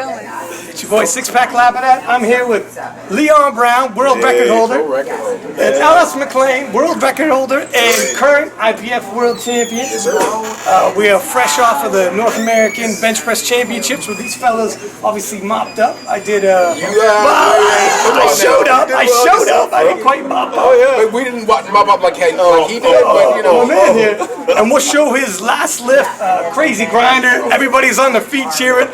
going? It's your boy Six Pack Labadat. I'm here with Leon Brown, world record holder, and LS McClain, world record holder and current IPF World Champion. We are fresh off of the North American Bench Press Championships where these fellas obviously mopped up. I did. I showed up. I didn't quite mop up. Oh yeah, but we didn't mop up like he did. But you know, my man here, and we'll show his last lift. Crazy grinder. Everybody's on their feet cheering.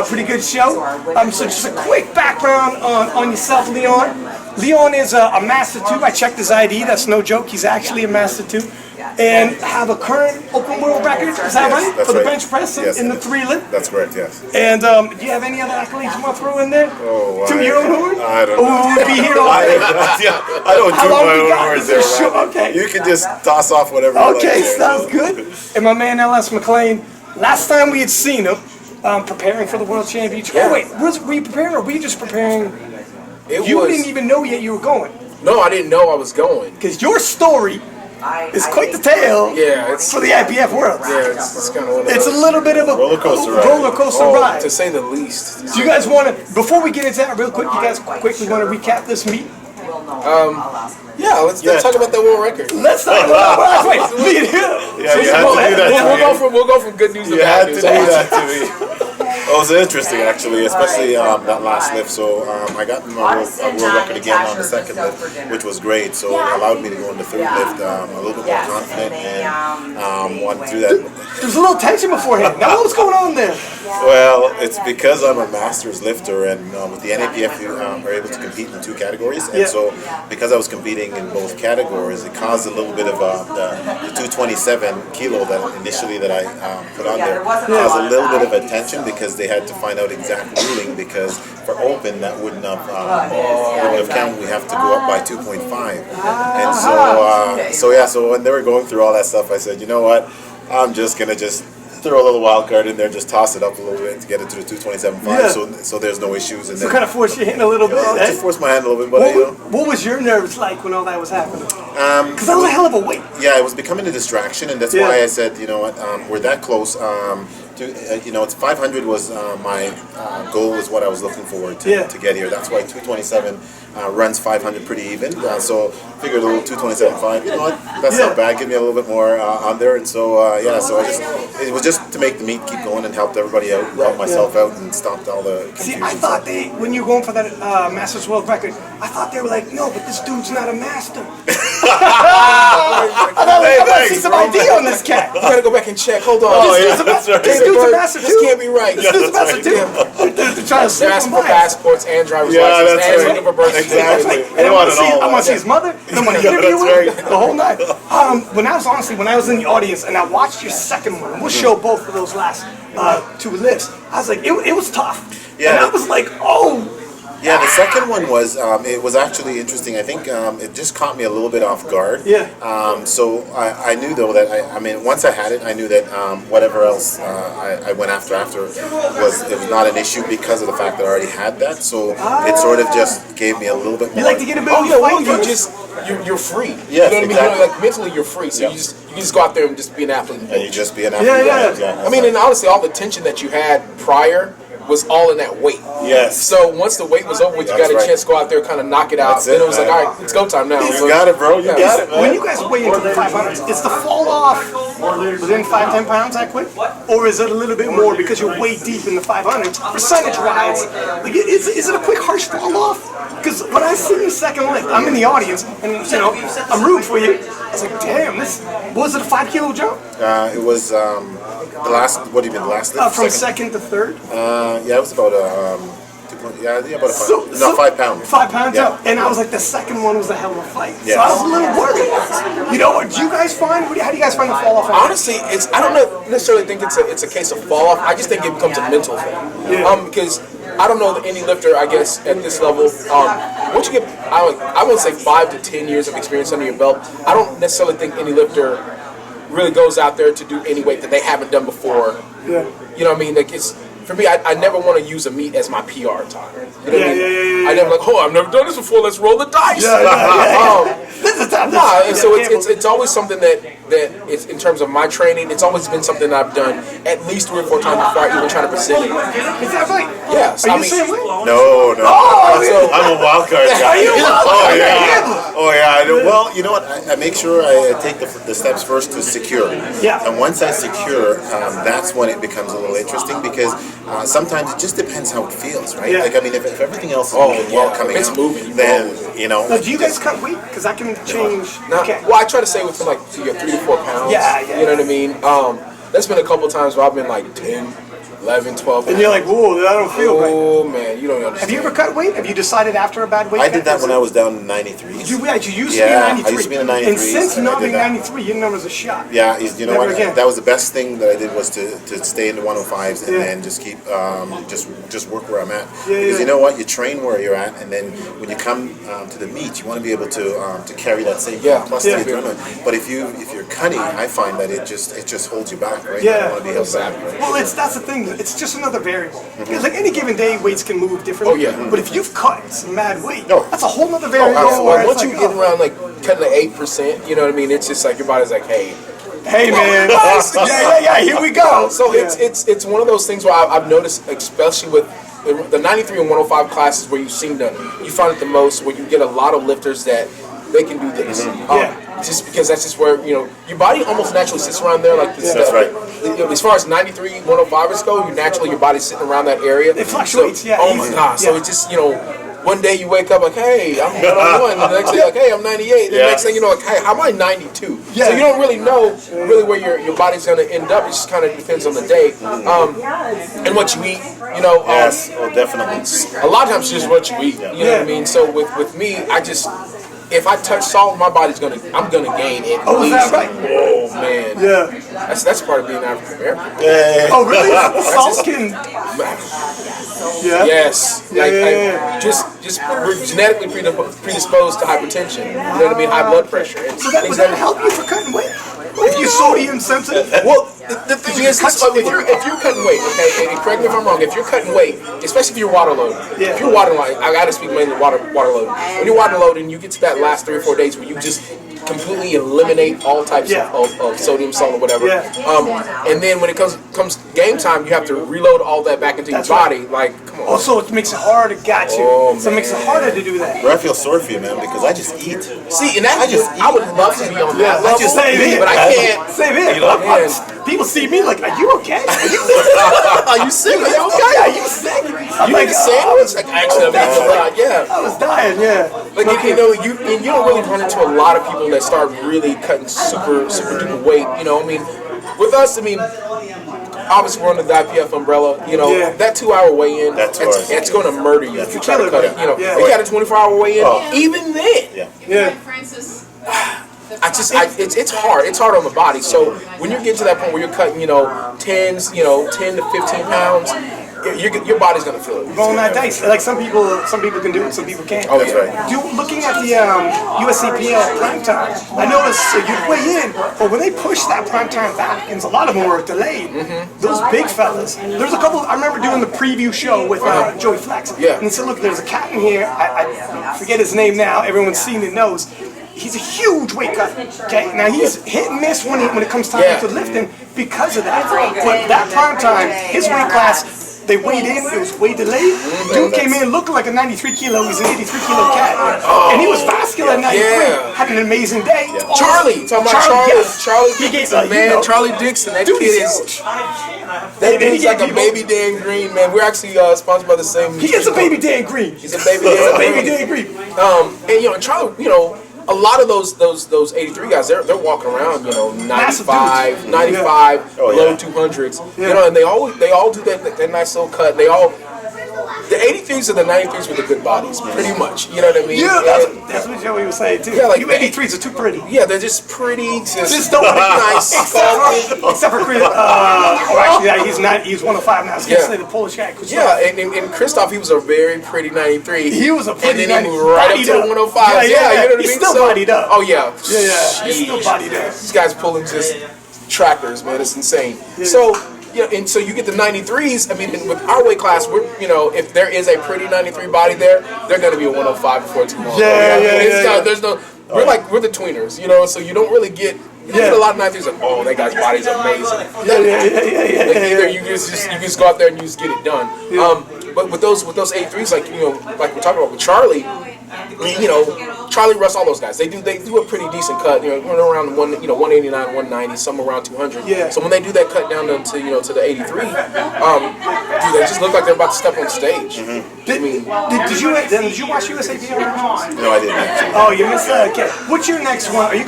Pretty good show. So just a quick background on yourself, Leon. Leon is a Master 2. I checked his ID. That's no joke. He's actually a Master 2. And have a current open world record. Is that right? That's for the right. bench press in the 3 lift? That's correct, yes. And do you have any other accolades you want to throw in there? Oh, to your own horn? I don't know. Oh, we'll be here all day. I don't How do long my we own got? words there. Okay. You can just toss off whatever you like. Okay, sounds good. And my man LS McClain, last time we had seen him preparing for the World Championship. Yeah. Oh wait, were you preparing or were you just preparing? didn't even know yet you were going. No, I didn't know I was going. Because your story is quite the tale for the IPF World. Yeah, it's kind of It's a little bit of a roller coaster ride. to say the least. Do you guys want to, before we get into that real quick, you guys quickly want to recap this meet? Yeah, let's talk about that world record. Let's talk about that. Wait, me and him. Yeah, you had to do that to me. We'll go from good news to You bad had to news. do that to me. It was interesting, actually, especially that last lift. So I got my world record again on the second lift, which was great. So it allowed me to go on the third lift a little bit more confident and wanted to do that. There was a little tension beforehand. Now what's going on there? Well, it's because I'm a master's lifter, and with the NAPF you are able to compete in 2 categories. And so because I was competing in both categories, it caused a little bit of the 227 kilo that initially that I put on there caused a little bit of a tension because they had to find out exact ruling, because for open that wouldn't have counted. We have to go up by 2.5. And so when they were going through all that stuff, I said, you know what, I'm just gonna throw a little wild card in there, just toss it up a little bit to get it to the 227.5, so there's no issues. And So kind of force your hand a little bit. Just force my hand a little bit, but What was your nerves like when all that was happening? Because that was a hell of a weight. Yeah, it was becoming a distraction, and that's why I said, you know what, we're that close. It's 500 was my goal, was what I was looking forward to get here. That's why 227 runs 500 pretty even. So figured a little 227.5. You know what? That's not bad. Give me a little bit more on there, and so it was just to make the meet keep going and helped everybody out, help myself out, and stopped all the confusion. See, I thought when you were going for that Masters World Record, I thought they were like, no, but this dude's not a master. I thought, see some ID on this cat. You gotta go back and check. Hold on. This dude's a master too. This can't be right. This dude's a master too. They're trying to slip Ask him for by. passports and driver's license. that's and right. looking for birth certificates. Exactly. And I want to see his mother. I want to interview him That's the whole night. When I was in the audience and I watched your second one, we'll show both of those last 2 lifts. I was like, it was tough. Yeah. And I was like, oh. Yeah, the second one was, it was actually interesting. I think it just caught me a little bit off guard. Yeah. So I knew, though, that, once I had it, I knew that whatever else I went after was not an issue because of the fact that I already had that. So it sort of just gave me a little bit more. You like to get a bit of you're free. Yeah, you know what I mean? exactly. Like mentally, you're free. So you just go out there and just be an athlete. And you just be an athlete. Yeah. Exactly. I mean, and honestly, all the tension that you had prior was all in that weight. Yes. So once the weight was over, you got a chance to go out there, kind of knock it out. That's Then it, it was like, man. all right, it's go time now. You got it, bro. You got it, man. When you guys weigh into the 500s, is the fall off within 5-10 pounds that quick? Or is it a little bit more because you're way deep in the 500s? Percentage-wise, like, is it a quick, harsh fall off? Because when I see your second lift, I'm in the audience, and I'm rooting for you. I was like, damn, was it a 5 kilo jump? It was the last, what do you mean, the last lift? From second to third? Yeah, it was about about a 5 pound. 5 pounds up. And I was like, the second one was a hell of a fight. Yes. So I was a little worried. Do you guys find, how do you guys find the fall off? Honestly, I don't necessarily think it's a case of fall off. I just think it becomes a mental thing. Because I don't know any lifter, I guess, at this level. Once you get, I would say 5 to 10 years of experience under your belt, I don't necessarily think any lifter really goes out there to do any weight that they haven't done before. Yeah. You know what I mean? Like for me, I never want to use a meet as my PR time. You know what I mean? Yeah. I never like, oh, I've never done this before. Let's roll the dice. This is time. And so it's always something that it's, in terms of my training, it's always been something that I've done at least 3 or 4 times before I even try to present it. Is that right? Yes. Are you the same way? No. I'm a wild card guy. Oh, yeah. Well, you know what? I make sure I take the steps first to secure. Yeah. And once I secure, that's when it becomes a little interesting because sometimes it just depends how it feels, right? Yeah. Like, I mean, if everything else is moving well coming it's out, moving, then, you know. So do you guys cut weight? Because I can change. Okay. Well, I try to stay within like 3 to 4 pounds. Yeah. You know what I mean? There's been a couple times where I've been like 10, 11, 12. And you're like, whoa, I don't feel right. Oh, man, you don't understand. Have you ever cut weight? Have you decided after a bad weight I cut? did that when I was down in 93. You used to be in 93. I used to be in the 93s, And since and I not did being that. 93, your numbers are shot. Yeah, you know Never what? again. That was the best thing that I did was to stay in the 105s and then just keep just work where I'm at. Because you know what, you train where you're at, and then when you come to the meet, you want to be able to carry that same plus the adrenaline. But if you're cutting, I find that it just holds you back, right? Yeah. You don't want to be held back. Right? Well, that's the thing. It's just another variable. Because like any given day, weights can move differently. Oh, yeah. But if you've cut some mad weight, No. that's a whole other variable. Well, where once it's you like, get around like cutting the 8%, you know what I mean? It's just like your body's like, hey. hey man, yeah, here we go. So it's one of those things where I've noticed, especially with the 93 and 105 classes, where you find it the most, where you get a lot of lifters that they can do this. Just because that's just where, you know, your body almost naturally sits around there. Like this, That's right. As far as 93, 105 go, your body's sitting around that area. It fluctuates, so, Oh my God. So it's just, you know, one day you wake up like, hey, I'm 101. And the next day, like, hey, I'm 98. The next thing you know, like, hey, how am I 92? Yeah. So you don't really know where your body's going to end up. It just kind of depends on the day and what you eat. You know, Yes, definitely. a lot of times it's just what you eat. You know what I mean? So with me, if I touch salt, my body's I'm gonna gain it. Oh, is that right? Oh man. Yeah. That's part of being African American. Oh, really? Salt can. Yeah. Yes. Just we're genetically predisposed to hypertension. You know what I mean? High blood pressure. And So would that help you for cutting weight? If you're sodium sensitive? Well, the thing is, if you're cutting weight, okay, and correct me if I'm wrong, if you're cutting weight, especially if you're water loading, if you're water loading, I gotta speak mainly water loading. When you're water loading, you get to that last 3 or 4 days where you just completely eliminate all types of sodium, salt, or whatever. And then when it comes game time, you have to reload all that back into your body. Like, come on. Oh, so it makes it harder, got you. Oh, So it makes it harder to do that. But I feel sorry for you, man, because I just eat. See, and I would love to be on that level, Same here. but I can't. Same here. People see me like, are you okay? Are you sick? Are you okay? Are you sick? I'm You like, need a sandwich? Like, actually, I'm eating a lot. Yeah. I was dying, yeah. Like, you know, you don't really run into a lot of people that start really cutting super duper weight. You know, I mean, with us, I mean, obviously we're under the IPF umbrella. You know, that 2-hour weigh-in, it's going to murder you if you try to cut it. You know, if you got a 24-hour weigh-in, even then. It's hard. It's hard on the body. So when you get to that point where you're cutting, 10 to 15 pounds, your body's gonna feel it. Rolling that dice. Like some people can do it, some people can't. Oh, that's right. Looking at the USCPL prime time, I noticed you'd weigh in, but when they push that prime time back, and a lot of them were delayed. Those big fellas. There's a couple. I remember doing the preview show with Joey Flex. And he said, "Look, there's a cat in here. I forget his name now. Everyone's seen it, knows." He's a huge weight cutter. Okay, now he's hit and miss when it comes time to lifting because of that. But that prime time, his weight class. They weighed in, it was way delayed. Dude came in looking like a 93 kilo, he's an 83 kilo cat. And he was vascular at 93, had an amazing day. Charlie, talking about Charlie. He gets Charlie Dixon, that kid is, that dude's like a baby Dan Green, man. We're actually sponsored by the same. He is a baby Dan Green. He's a baby Dan Green. And Charlie, a lot of those 83 guys, they're walking around, 95, low 200s, and they all do that nice little cut. The 83s and the 93s with the good bodies, pretty much. You know what I mean? Yeah, that's what Joey was saying too. Yeah, like you 83s are too pretty. Yeah, they're just pretty. Just don't nice. Except for Chris. He's 105 now. So you say the Polish guy. Yeah, and Christoph, he was a very pretty 93. He was a pretty. And then he moved right up to the 105. Yeah, you know what I mean? He's still bodied up. Oh yeah. Yeah. He's still bodied up. These guys pulling just trackers, man. It's insane. So you know, and so you get the 93s. I mean, with our weight class, we're, you know, if there is a pretty 93 body there, they're going to be a 105 before too long. There's no. We're the tweeners, you know, so you don't really get. You get a lot of 93s like, oh, that guy's body's amazing. Either you just go out there and you just get it done. But with those 83s, like, you know, like we're talking about with Charlie, I mean, you know, Charlie Russ, all those guys, they do a pretty decent cut. You know, around 189, 190, some around 200. Yeah. So when they do that cut down to the 83, dude, they just look like they're about to step on stage. Did you watch USAPL? No, I didn't actually. Oh, you missed that. Okay. What's your next one? Are you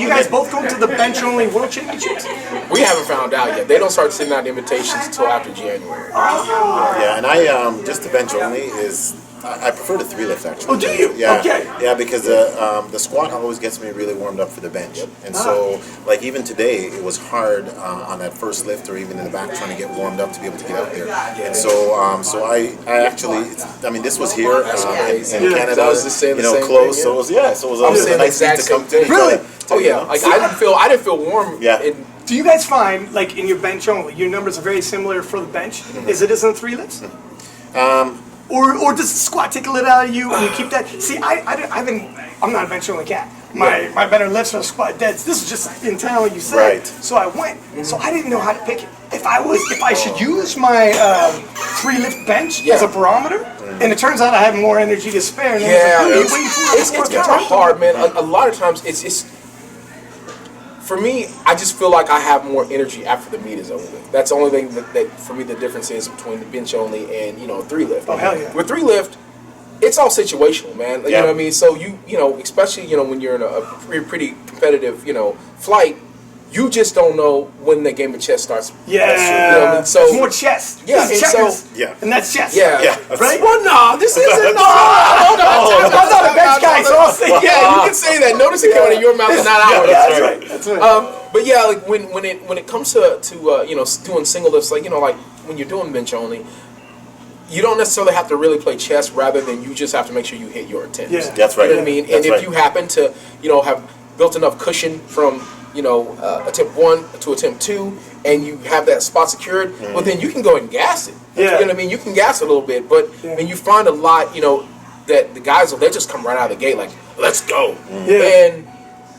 guys both going to the bench only World Championships? We haven't found out yet. They don't start sending out invitations until after January. Yeah, and I just the bench only is. I prefer the 3 lift actually. Oh, do you? Yeah, okay. Yeah, because the squat always gets me really warmed up for the bench, and so like even today it was hard on that first lift or even in the back trying to get warmed up to be able to get out there. And so I actually, I mean, this was here in Canada, you know, close. So it was a nice thing to come to. Really? Oh yeah. Like I didn't feel warm. Yeah. Do you guys find, like in your bench only, your numbers are very similar for the bench as it is in the 3 lifts? Or does the squat take a little out of you and you keep that? See, I'm not a bench only cat. My better lifts are squat deads. This is just in town, like you said. Right. So I went. So I didn't know how to pick it. If I should use my 3 lift bench as a barometer, and it turns out I have more energy to spare. And it's kind of hard, man. A lot of times it's. For me, I just feel like I have more energy after the meet is over with. That's the only thing that for me the difference is between the bench only and 3 lift. Oh hell yeah! With 3 lift, it's all situational, man. You know what I mean? So you know, especially when you're in a pretty competitive flight, you just don't know when the game of chess starts. Yeah, you know what I mean? So it's more chess. Yeah, and that's chess. Yeah, right. Well, no, this isn't. I'm not a bench guy, so I'll say you can say that. Notice it coming out of your mouth and not ours. Yeah, that's right. But yeah, like when it comes to doing single lifts, like like when you're doing bench only, you don't necessarily have to really play chess. Rather than you just have to make sure you hit your attempts. Yeah, that's right. You know what I mean? And if you happen to have built enough cushion from attempt 1 to attempt 2, and you have that spot secured, well then you can go and gas it. You know what I mean? You can gas it a little bit, but when you find a lot, that the guys they just come right out of the gate like, let's go. And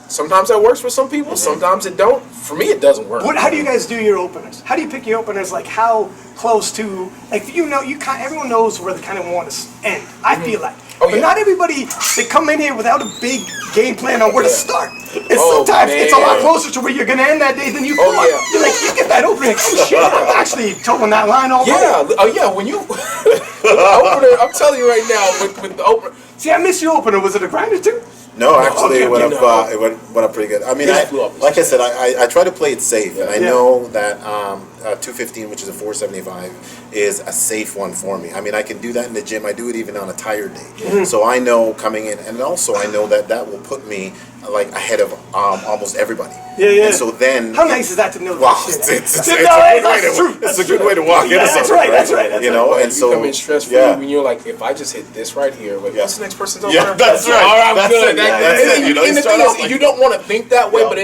sometimes that works for some people, sometimes it don't. For me, it doesn't work. How do you guys do your openers? How do you pick your openers? Like how close to everyone knows where they kind of want to end. I feel like. But not everybody, they come in here without a big game plan on where to start. And sometimes it's a lot closer to where you're going to end that day than you thought. You're like, you get that opening, oh shit, I'm actually towing that line all day. When you, opener, I'm telling you right now, with the opener. See, I miss your opener. Was it a grinder too? No, actually, it went up pretty good. I mean, like I said, I try to play it safe, and I know that 215, which is a 475, is a safe one for me. I mean, I can do that in the gym. I do it even on a tired day. So I know coming in, and also I know that will put me like ahead of almost everybody. And so then, how nice is that to know? Wow, it's a good way to walk into something. That's right. And so you come in stress free when you're like, if I just hit this right here, what's the next person's opener? Yeah, that's right. All right, that's good. It. And the thing is, you don't want to think that way, but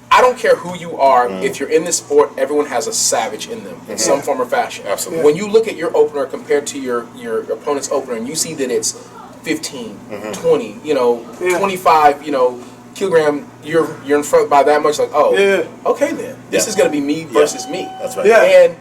I don't care who you are. If you're in this sport, everyone has a savage in them in some form or fashion. Absolutely. When you look at your opener compared to your opponent's opener, and you see that it's 15, 20, 25, kilogram, you're in front by that much. Like, okay then, this is going to be me versus me. That's right. And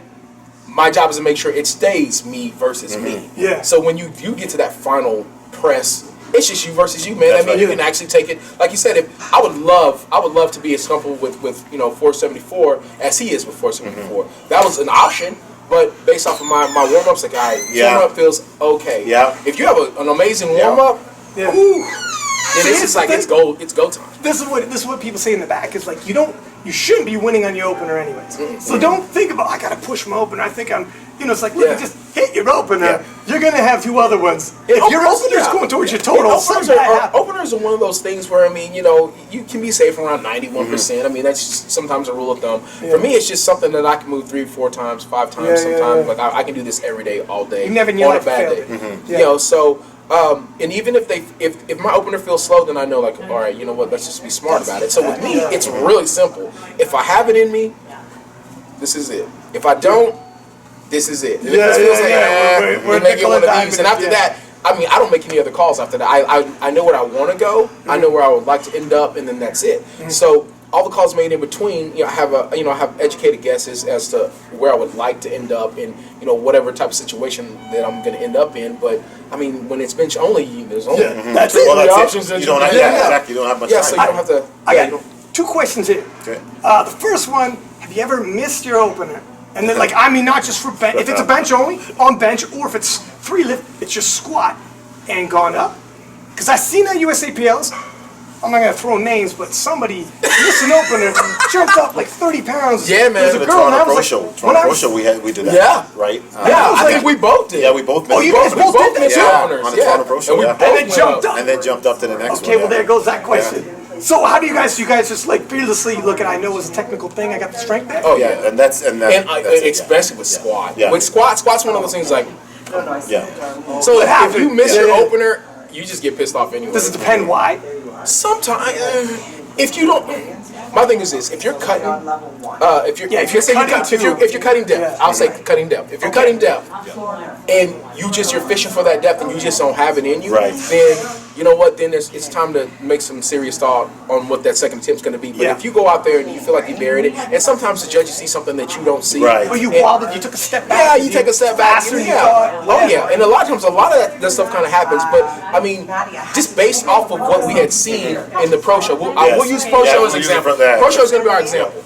my job is to make sure it stays me versus me. So when you get to that final press, it's just you versus you, man. That's you can actually take it. Like you said, I would love to be as comfortable with 474 as he is with 474. That was an option, but based off of my warm ups, like, all right, warm up feels okay. If you have an amazing warm up, then it's just like it's go time. This is what people say in the back is like you shouldn't be winning on your opener anyways. So don't think about I gotta push my opener. I think I'm it's like look, just hit your opener. You're gonna have 2 other ones. If your opener's going towards your total, openers are one of those things where you can be safe around 91%. I mean that's just sometimes a rule of thumb. For me, it's just something that I can move 3, 4 times, 5 times sometimes. Like I can do this every day, all day. You never knew on a bad day. So. And even if my opener feels slow, then I know like, all right, you know what? Let's just be smart about it. So with me, it's really simple. If I have it in me, this is it. If I don't, this is it. And Yeah, if this feels we're then maybe nickel one and of these. And diming, after yeah. that, I mean, I don't make any other calls after that. I know where I want to go. I know where I would like to end up, and then that's it. So all the calls made in between, I have educated guesses as to where I would like to end up in, whatever type of situation that I'm going to end up in. But I mean, when it's bench only, there's only that's it. three Well, that's options it. that You don't have exactly. You don't have much Yeah, time. so you don't have to. I yeah, got 2 questions here. Okay. The first one, have you ever missed your opener? And then, not just for bench, if it's a bench only, on bench, or if it's 3 lift, it's just squat and gone up. Because I've seen at USAPLs, I'm not going to throw names, but somebody missed an opener, jumped up like 30 pounds. Yeah, man. There's a The girl, and I Toronto was Pro like, Show. when I Toronto Pro was- Show, we did that. Yeah. Right? Yeah, I think we both did. Yeah, we both missed. Oh, you guys both did that too? Yeah, On the Toronto Pro Show, And we yeah. both And then went jumped up. And then jumped up to the next Okay, one. well, there goes that question. So how do you guys just fearlessly look at, I know it's a technical thing, I got the strength there? Oh, yeah. And that's it, Especially with squat. Yeah. With squat's one of those things like, yeah. so if happened? you miss Yeah, your yeah. opener, you just get pissed off anyway. Does it depend why? Sometimes, if you don't, my thing is this: if you're cutting, if you're cutting depth, I'll say cutting depth. If you're cutting depth, and you're fishing for that depth, and you just don't have it in you, Right. then you know what? Then it's time to make some serious thought on what that second attempt's going to be. But Yeah. if you go out there and you feel like you buried it, and sometimes the judges see something that you don't see, Right. Or you and- wobbled, you took a step back. Yeah, you take a step back. Faster than you Yeah. thought. Oh yeah, and a lot of times, a lot of that stuff kind of happens. But I mean, just based off of what we had seen in the pro show, we'll use pro Yeah, show we'll as an use it example. for that. Pro show is going to be our example.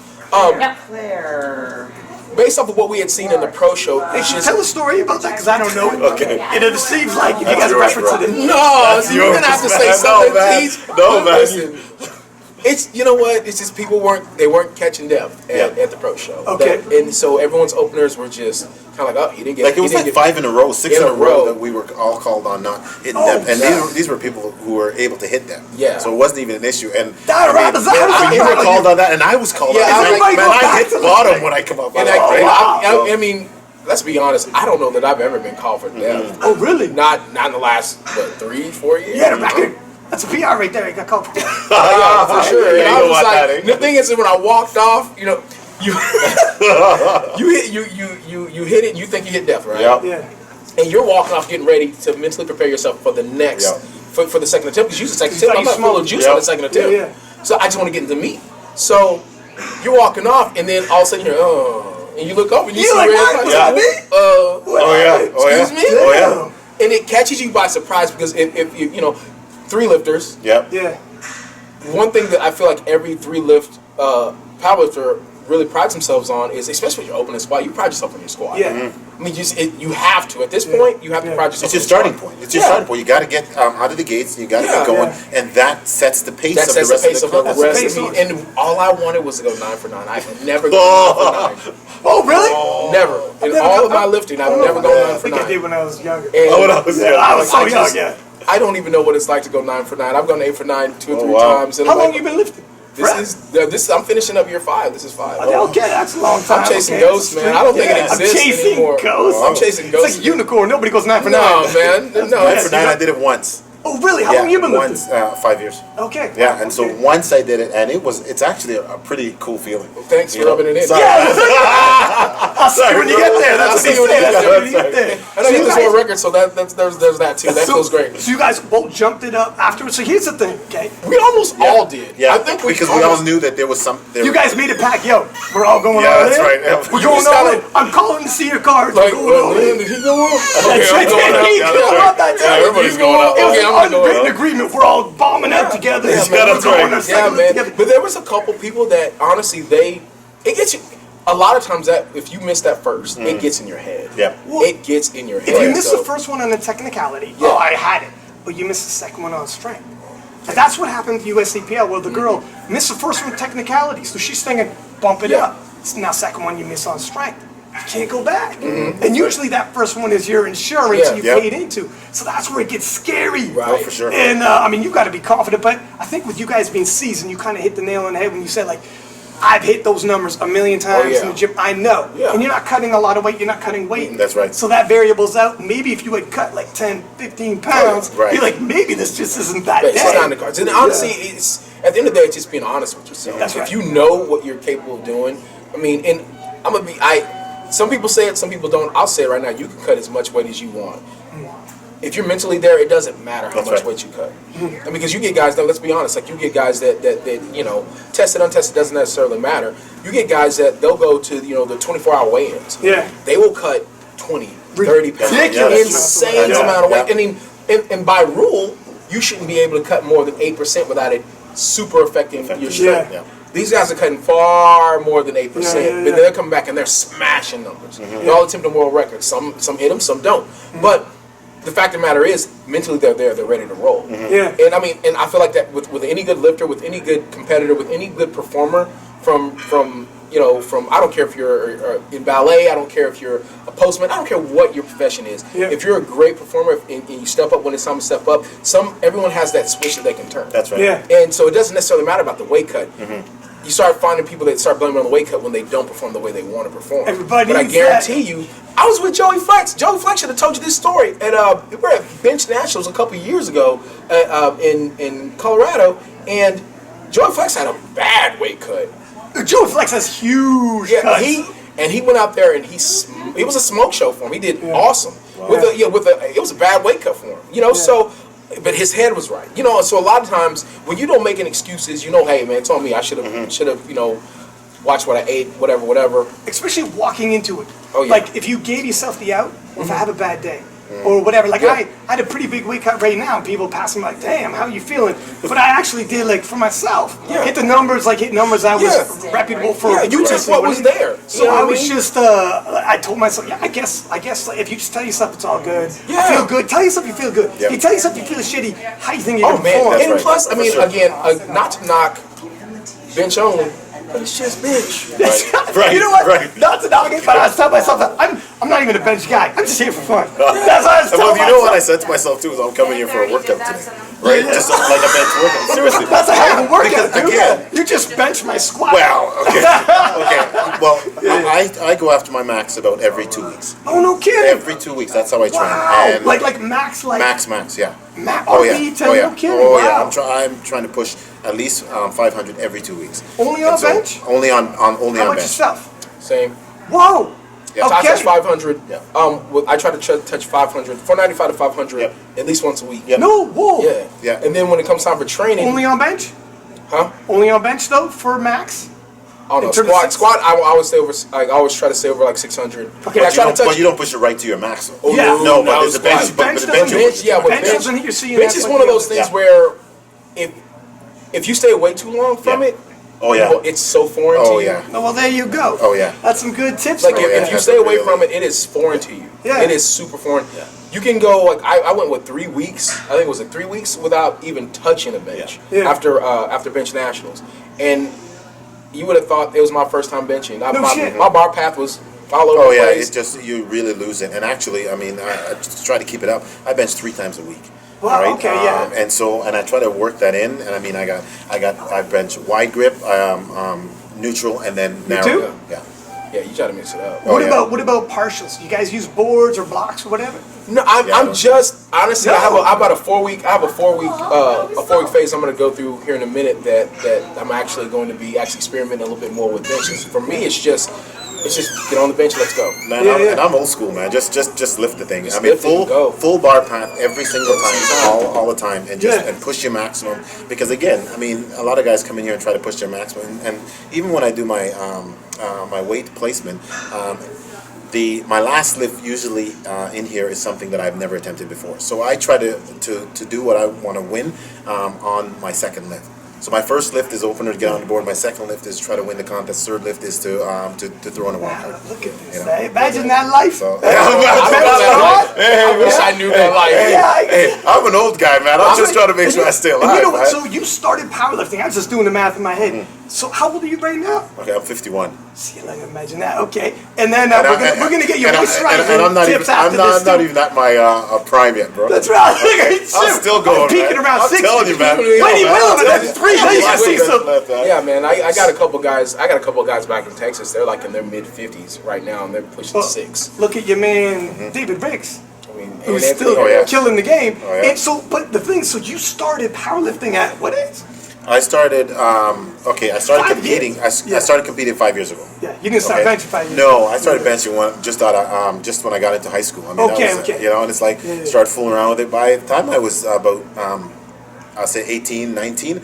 Based off of what we had seen in the pro show, it's just Tell a story about that, because I don't know it. Okay. And it seems like if you guys yours, reference bro. it in no, That's you're gonna have to yours, say man. something. No, man. Please. No, man. Listen, it's what it's just people weren't catching depth at the pro show. Okay. And so everyone's openers were just kind of like, oh, he didn't get Like it was he like didn't get- 5 in a row, 6 in in a a row. row that we were all called on not hitting them, and yeah. these were people who were able to hit them. Yeah. So it wasn't even an issue. And That rattles out. you were called on that, and I was called Yeah, on. I was And like, man, go I back hit to the the bottom thing. when I come up. And I mean, let's be honest. I don't know that I've ever been called for depth. Oh, really? Not in the last 3-4 years. Yeah, the record. That's a PR right there. You got called. Yeah, for sure. Yeah, And you I know was what like, that is. the thing is, when I walked off, you you hit it. You think you hit depth, right? Yep. Yeah. And you're walking off, getting ready to mentally prepare yourself for the next, Yep. for the second attempt. Because usually the second You attempt, I'm thought not you full of smoked. juice Yep. on the second attempt. Yeah. So I just want to get into meat. So you're walking off, and then all of a sudden you're, and you look up and you You see like, red. what? Was Yeah. that me? Oh yeah. Oh yeah. Excuse me? Oh yeah. And it catches you by surprise because if you three lifters. Yep. Yeah. One thing that I feel like every 3-lift powerlifter really prides themselves on is, especially when you're opening squat, you pride yourself on your squat. Yeah. I mean, you have to. At this point, you have to pride yourself. It's your on starting squat. point. It's your Yeah. starting point. You got to get out of the gates, and you got to get going, and that sets the pace That of sets the rest the pace of of the the class. rest pace of me. And all I wanted was to go 9 for 9. I've never gone 9 for 9. Oh, really? Never. In never all gone- of my lifting, I've Oh, never gone 9 I for think I did 9. when I was younger. And When I was young. I was so I young, just- yeah. I don't even know what it's like to go 9 for 9. I've gone 8 for 9 2 or 3 wow. times. And How I'm long like, you been lifting? This I'm finishing up year 5. This is 5. Okay, that's a long time. I'm chasing okay. ghosts, man. I don't think it I'm exists chasing anymore. ghosts. I'm chasing It's ghosts. like a unicorn. Nobody goes 9 for 9. No, man. No, 9 it's for 9, I did it once. Oh, really? How long you been lifting? once, 5 years. Okay. Yeah, and so Okay. once I did it, and it's actually a pretty cool feeling. Thanks for You know? rubbing it in. Sorry. Yeah, I'll see you when you get there. That's I'll what see they you when say. you get That's there. when you get there. And I hit this world record, so there's that too. That feels great. So you guys both jumped it up afterwards. So here's the thing, okay? We almost all did. Yeah, I think because we all knew that there was some. You guys made it pack, yo. We're all going Yeah, all that's in. right. Yeah. We're You going just all gotta- in. I'm calling to see your cards. Like, We're going all in. did he go up? That's Okay, right. I'm going up. He Yeah, go yeah. up that Yeah, time. everybody's going up. It was Okay, I'm an gonna go unwritten up. agreement. We're all bombing out together. Yeah, We're man, going that's on right. our Yeah, second man. together. But there was a couple people that honestly it gets you. A lot of times that if you miss that first, it gets in your head. Yeah. It gets in your head. If you miss so- the first one on a technicality, Yeah. oh, I had it. But you missed the second one on strength. And that's what happened to USAPL, where the girl missed the first one technicality. So she's thinking, bump it Yeah. up. Now second one you miss on strength. You can't go back. And usually that first one is your insurance Yeah. you Yep. paid into. So that's where it gets scary. Right. Oh, for sure. And I mean, you got to be confident. But I think with you guys being seasoned, you kind of hit the nail on the head when you said, like, I've hit those numbers a million times in the gym. I know. Yeah. And you're not cutting a lot of weight. You're not cutting weight. That's right. So that variable's out. Maybe if you had cut like 10, 15 pounds, Right. you're like, maybe this just isn't that But it's day. not in the cards. And honestly, it's at the end of the day, it's just being honest with yourself. That's If right. you know what you're capable of doing, I mean, and I'm gonna be. Some people say it, some people don't. I'll say it right now. You can cut as much weight as you want. If you're mentally there, it doesn't matter how much weight you cut. And because you get guys, though, let's be honest, like you get guys that you know, tested, untested doesn't necessarily matter. You get guys that they'll go to, you know, the 24-hour weigh-ins. Yeah. They will cut 20, 30 pounds. Ridiculous. Insane amount of weight. I mean, and by rule, you shouldn't be able to cut more than 8% without it super affecting your strength. Yeah. These guys are cutting far more than 8%, Yeah. but they're coming back and they're smashing numbers. They're all attempting world records. Some hit them, some don't. But the fact of the matter is, mentally they're there, they're ready to roll. Yeah. And I mean, and I feel like that with any good lifter, with any good competitor, with any good performer, from I don't care if you're in ballet, I don't care if you're a postman, I don't care what your profession is. Yeah. If you're a great performer and you step up when it's time to step up, everyone has that switch that they can turn. That's right. Yeah. And so it doesn't necessarily matter about the weight cut. You start finding people that start blaming on the weight cut when they don't perform the way they want to perform. Everybody but I needs guarantee you, I was with Joey Flex. Joey Flex should have told you this story. We were at Bench Nationals a couple years ago in Colorado, and Joey Flex had a bad weight cut. Joey Flex has huge Yeah, cuts. he went out there and it was a smoke show for him. He did awesome. Wow. It was a bad weight cut for him. You know, so. But his head was right, you know. So a lot of times when you don't make any excuses, you know, hey man, it's on me. I should have, you know, watched what I ate, whatever. Especially walking into it. Oh, yeah. Like if you gave yourself the out, or if I have a bad day, or whatever. Like I had a pretty big weight cut right now, and people pass me like, damn, how you feeling? But I actually did like for myself. Yeah. Hit numbers I was reputable for. Yeah, you took what was there. So I was just, I told myself, I guess like, if you just tell yourself it's all good, I feel good. Tell yourself you feel good. Yeah. You tell yourself you feel shitty, how you think you're Oh man, perform? and right. plus, I mean, For sure. again, not to knock bench only, but it's just bench. Right, You know what? right. Not to knock it, but I was telling myself that I'm not even a bench guy. I'm just here for fun. That's what I was telling Well, you know what I myself. said to myself too is I'm coming here for a workout today, right? Just like a bench workout. Seriously. That's a hell of a workout, Because, dude. again, You just bench my squat. well, okay. Well, I go after my max about every 2 weeks. Oh, no kidding. Every 2 weeks, that's how I train. Wow. And Like max, like max, yeah. Oh yeah. No kidding. Oh yeah. Wow. I'm trying to push at least 500 every 2 weeks. Only on And so, bench? Only on How bench. about yourself? Same. Whoa. Yeah. So I Okay. touch 500. Yeah. I try to touch 500, 495 to 500 Yep. at least once a week. Yep. No, whoa. Yeah. Yeah. And then when it comes time for training, Only on bench? huh? Only on bench though for max? I don't know. In terms of Squat. I always stay over. I always try to stay over like 600. Okay. But I try to touch. But you don't push it right to your max. Though. Oh, Yeah. No, but there's a squat. bench. But the Bench bench. doesn't- you Bench, push it. yeah, with Bench bench, doesn't hit your C, and bench that's is like one of the those other- things Yeah. where if you stay away too long from Yeah. it, Oh yeah. it's so foreign Oh to you. yeah. Oh, well, there you go. Oh, yeah. That's some good tips. Like right if there. you that's stay away really- from it, it is foreign to you. Yeah. It is super foreign. Yeah. You can go like I went with 3 weeks. I think it was like 3 weeks without even touching a bench Yeah. after bench nationals, and you would have thought it was my first time benching. Shit. My bar path was all over Oh the yeah, place. it's just you really lose it. And actually, I mean, I just try to keep it up. I bench 3 times a week. Wow, all right? okay, yeah. And I try to work that in. And I mean, I bench wide grip, neutral, and then narrow. too? grip. Yeah. Yeah, you try to mix it up. Oh, yeah. What about partials? You guys use boards or blocks or whatever? No, I'm just honestly. No. I have about a 4 week. I have a 4 week phase I'm going to go through here in a minute. That I'm actually going to be experimenting a little bit more with benches. For me, it's just get on the bench. Let's go. Man, Yeah, yeah. And I'm old school, man. Just lift the thing. Just I mean, lift it and go. full bar path every single time, all the time, and just Yeah. and push your maximum. Because again, I mean, a lot of guys come in here and try to push their maximum, and even when I do my my weight placement, my last lift usually in here is something that I've never attempted before. So I try to do what I want to win on my second lift. So my first lift is opener to get on the board. My second lift is try to win the contest. Third lift is to throw in a Wow, walkout. look at this. You know? Imagine that life. So, I wish I knew that life. Hey, I'm an old guy, man. I'm just trying to make sure I stay And alive. you know what? man. So you started powerlifting. I was just doing the math in my head. So how old are you right now? Okay, I'm 51. See, I can imagine that. Okay, and then we're gonna get your moisturizing and I'm not tips even after this. not too. even at my prime yet, bro. That's right. Look at you. I'm still going, I'm peaking man. around I'm 60. telling you, man. Mighty man, Willem I'm at telling you. 3. Now you can see some. Yeah, man. I got a couple guys. I got a couple guys back in Texas. They're like in their mid 50s right now, and they're pushing 6. Look at your man David Ricks, I mean, who's and still Oh, yeah. killing the game. Oh, yeah. And so, but the thing, so you started powerlifting at what age? I started. I started 5 competing. years? I started competing 5 years ago. Yeah, you didn't start benching 5 years. No, I started benching just when I got into high school. I mean, that was, you know, and it's like started fooling around with it. By the time I was about, I'll say 18, 19.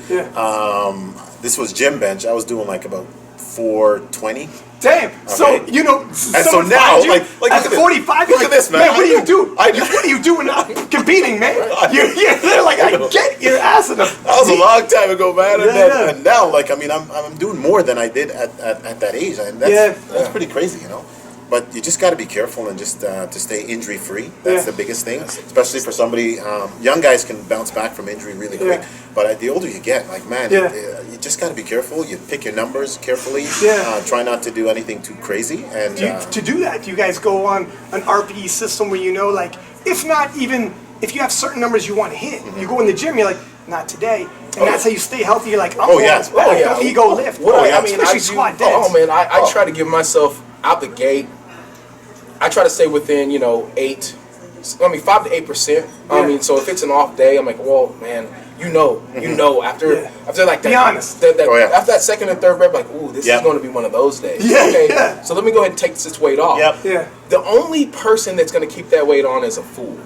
This was gym bench. I was doing like about 420. Damn. Okay. So you know, and so now, like at 45, look at this, man. Man, what do you do? What are you doing competing, man? They're like, I get your ass in the. That was a long time ago, man. And now, like, I mean, I'm doing more than I did at that age, and that's pretty crazy, you know. But you just got to be careful and just to stay injury free. That's the biggest thing, especially for somebody. Young guys can bounce back from injury really quick, but the older you get, like, man, you just got to be careful. You pick your numbers carefully. Try not to do anything too crazy. And to do that, do you guys go on an RPE system where you know, like, if not even if you have certain numbers you want to hit, you go in the gym, you're like, not today. And that's how you stay healthy. You're like, don't ego lift. I mean, especially squat deads. Oh man, I try to give myself out the gate. I try to stay within, 5 to 8%. I mean, so if it's an off day, I'm like, well, man, after like that, be honest. After that second and third rep, like, ooh, this is going to be one of those days. So let me go ahead and take this weight off. The only person that's going to keep that weight on is a fool.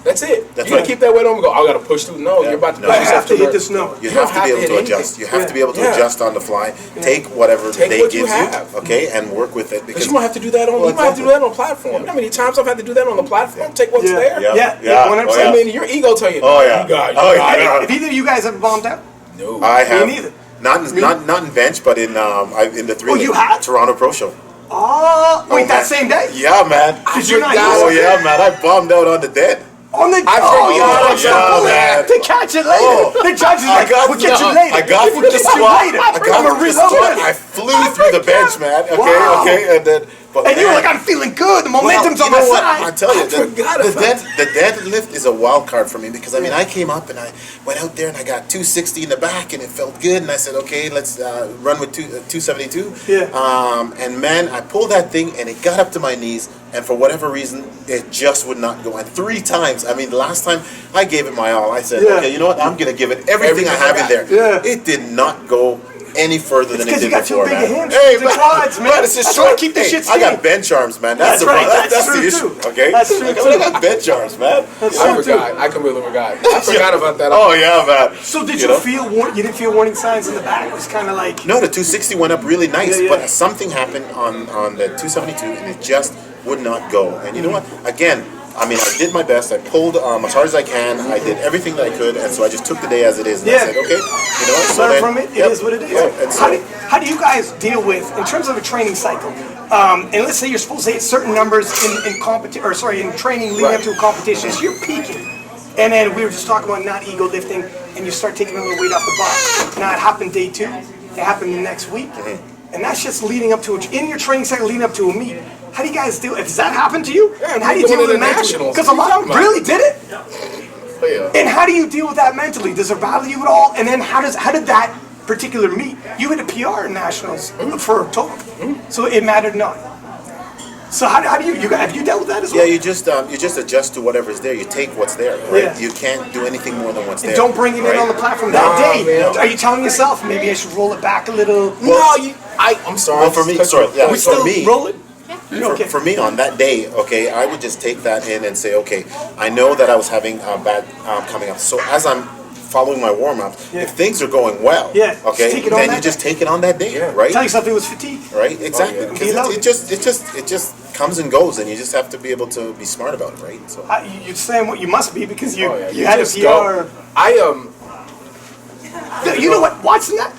That's it. You're going to keep that weight on and go, I got to push through. No, you're about to push yourself to hit this note. You have to be able to adjust. You have to be able to adjust on the fly. Take whatever they give you, and work with it. Because you might have to do that on the platform. How many times I've had to do that on the platform? Take what's there. 100%. I mean, your ego tell you, you got it. Have either of you guys ever bombed out? No. I have. Me neither. Not in bench, but in the Toronto Pro Show. Oh, wait, that same day? Yeah, man. Did you not? Oh yeah, man. I bombed out on the dead. On the man. To catch it later. The judge is like, we'll get you later. I got through the squat. I flew through the bench, man. Okay, and then. And you were like, I'm feeling good. The momentum's on my side. I tell you, the deadlift is a wild card for me because, I mean, I came up and I went out there and I got 260 in the back and it felt good. And I said, okay, let's run with 272. And man, I pulled that thing and it got up to my knees. And for whatever reason, it just would not go. And 3 times, I mean, the last time I gave it my all. I said, okay, you know what? I'm going to give it everything I have in there. It did not go any further than it did before, man. Hey, man, quads, man. It's just short. Keep the shit I got bench arms, man. That's the issue. Okay, that's true I got bench arms, man. I forgot. I completely forgot. I forgot about that. Oh yeah, man. So did you feel? You didn't feel warning signs in the back? It was kind of like no. The 260 went up really nice, but something happened on the 272, and it just would not go. And you know what? Again. I mean, I did my best. I pulled as hard as I can. I did everything that I could, and so I just took the day as it is. And I said, okay, you know what? So learn from it. It is what it is. Yeah, how do you guys deal with, in terms of a training cycle? And let's say you're supposed to hit certain numbers in training leading up to a competition. So you're peaking, and then we were just talking about not ego lifting, and you start taking a little weight off the box. Now it happened day 2. It happened the next week, and that's just leading up to in your training cycle leading up to a meet. How do you guys deal? Does that happen to you? And how do you deal with it mentally? Because a lot of them really did it. And how do you deal with that mentally? Does it bother you at all? And then how did that particular meet? You hit a PR in nationals for October, so it mattered not. So how do you have you dealt with that as well? Yeah, you just adjust to whatever's there. You take what's there, right? You can't do anything more than what's there. And don't bring it in on the platform that day. Man. Are you telling yourself maybe I should roll it back a little? I'm sorry. Well, for me, we still roll it. For me, on that day, I would just take that in and say, okay, I know that I was having a bad coming up. So as I'm following my warm-up, if things are going well, then you just take it on that day, right? Tell yourself it was fatigue. Right, exactly. Because it just comes and goes, and you just have to be able to be smart about it, right? So you're saying what you must be because you had a PR. You know what? Watching that.